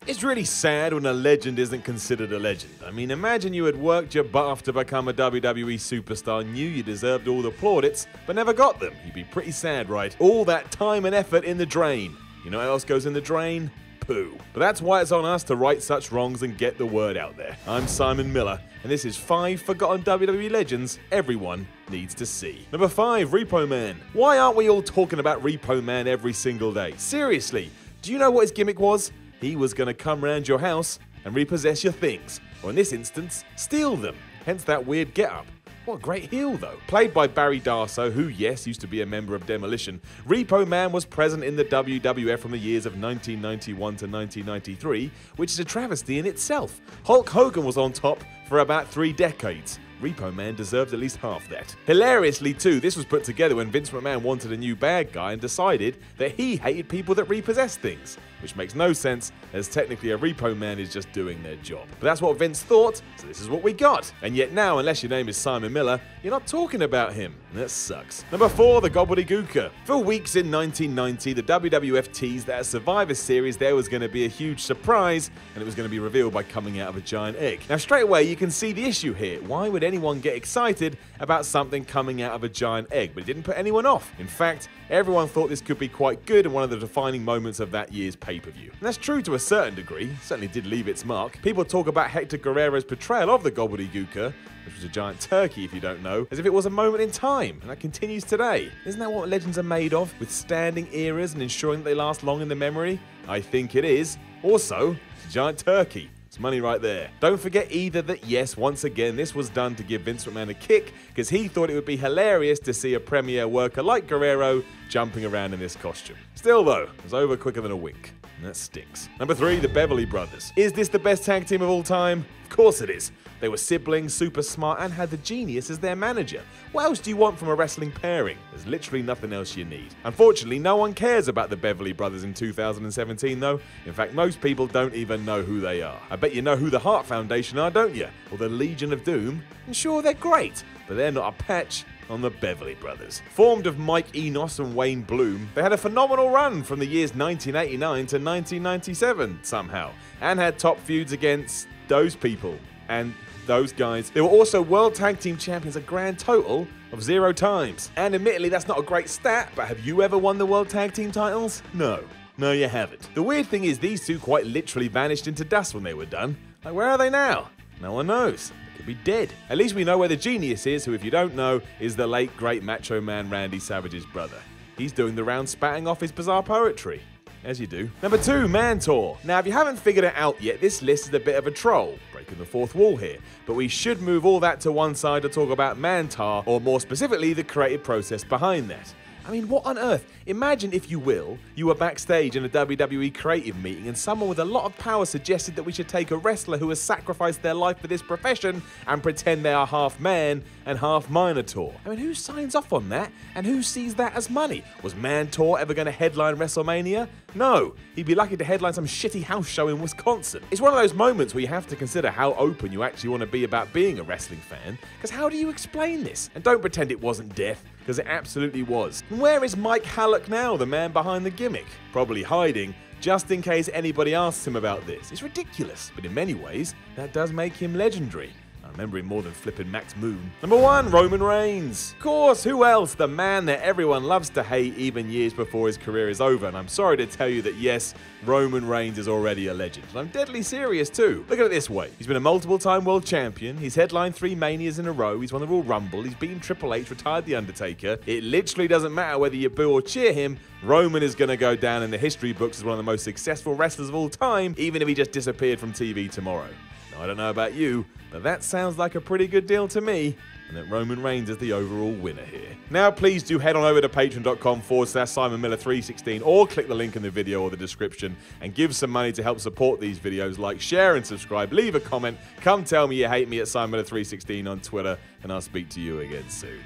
It's really sad when a legend isn't considered a legend. I mean, imagine you had worked your butt off to become a WWE superstar, knew you deserved all the plaudits, but never got them. You'd be pretty sad, right? All that time and effort in the drain. You know what else goes in the drain? Poo. But that's why it's on us to right such wrongs and get the word out there. I'm Simon Miller, and this is 5 forgotten WWE legends everyone needs to see. Number 5, Repo Man. Why aren't we all talking about Repo Man every single day? Seriously, do you know what his gimmick was? He was going to come round your house and repossess your things, or in this instance, steal them. Hence that weird get-up. What a great heel, though. Played by Barry Darsow, who, yes, used to be a member of Demolition, Repo Man was present in the WWF from the years of 1991 to 1993, which is a travesty in itself. Hulk Hogan was on top for about 3 decades. Repo Man deserved at least half that. Hilariously too, this was put together when Vince McMahon wanted a new bad guy and decided that he hated people that repossess things, which makes no sense as technically a Repo Man is just doing their job. But that's what Vince thought, so this is what we got. And yet now, unless your name is Simon Miller, you're not talking about him. That sucks. Number 4, the Gobbledygooker. For weeks in 1990, the WWF teased that at Survivor Series there was going to be a huge surprise, and it was going to be revealed by coming out of a giant egg. Now straight away you can see the issue here. Why would anyone get excited about something coming out of a giant egg? But it didn't put anyone off. In fact, everyone thought this could be quite good and one of the defining moments of that year's pay-per-view. And that's true to a certain degree, certainly did leave its mark. People talk about Hector Guerrero's portrayal of the Gobbledygooker, which was a giant turkey if you don't know, as if it was a moment in time, and that continues today. Isn't that what legends are made of? Withstanding eras and ensuring that they last long in the memory? I think it is. Also, it's a giant turkey. It's money right there. Don't forget either that yes, once again, this was done to give Vince McMahon a kick because he thought it would be hilarious to see a premier worker like Guerrero jumping around in this costume. Still though, it was over quicker than a wink. And that stinks. Number 3, the Beverly Brothers. Is this the best tag team of all time? Of course it is. They were siblings, super smart, and had the Genius as their manager. What else do you want from a wrestling pairing? There's literally nothing else you need. Unfortunately, no one cares about the Beverly Brothers in 2017 though. In fact, most people don't even know who they are. I bet you know who the Hart Foundation are, don't you? Or the Legion of Doom? And sure, they're great, but they're not a patch on the Beverly Brothers. Formed of Mike Enos and Wayne Bloom, they had a phenomenal run from the years 1989 to 1997 somehow, and had top feuds against those people and those guys. They were also World Tag Team Champions a grand total of 0 times. And admittedly, that's not a great stat, but have you ever won the World Tag Team titles? No. No, you haven't. The weird thing is these two quite literally vanished into dust when they were done. Like, where are they now? No one knows. They could be dead. At least we know where the Genius is, who, if you don't know, is the late great Macho Man Randy Savage's brother. He's doing the round spatting off his bizarre poetry. As you do. Number 2, Mantor. Now, if you haven't figured it out yet, this list is a bit of a troll, breaking the fourth wall here. But we should move all that to one side to talk about Mantar, or more specifically, the creative process behind that. I mean, what on earth? Imagine, if you will, you were backstage in a WWE creative meeting and someone with a lot of power suggested that we should take a wrestler who has sacrificed their life for this profession and pretend they are half man and half Minotaur. I mean, who signs off on that and who sees that as money? Was Mantor ever going to headline WrestleMania? No, he'd be lucky to headline some shitty house show in Wisconsin. It's one of those moments where you have to consider how open you actually want to be about being a wrestling fan, because how do you explain this? And don't pretend it wasn't death, because it absolutely was. And where is Mike Halleck now, the man behind the gimmick? Probably hiding, just in case anybody asks him about this. It's ridiculous, but in many ways, that does make him legendary. I remember him more than flipping Max Moon. Number 1, Roman Reigns. Of course, who else? The man that everyone loves to hate even years before his career is over. And I'm sorry to tell you that yes, Roman Reigns is already a legend. And I'm deadly serious too. Look at it this way. He's been a multiple-time world champion. He's headlined 3 Manias in a row. He's won the Royal Rumble. He's beaten Triple H, retired The Undertaker. It literally doesn't matter whether you boo or cheer him. Roman is going to go down in the history books as one of the most successful wrestlers of all time, even if he just disappeared from TV tomorrow. Now, I don't know about you, but that sounds like a pretty good deal to me, and that Roman Reigns is the overall winner here. Now please do head on over to patreon.com/Simon Miller 316 or click the link in the video or the description and give some money to help support these videos. Like, share and subscribe, leave a comment, come tell me you hate me at Simon Miller 316 on Twitter, and I'll speak to you again soon.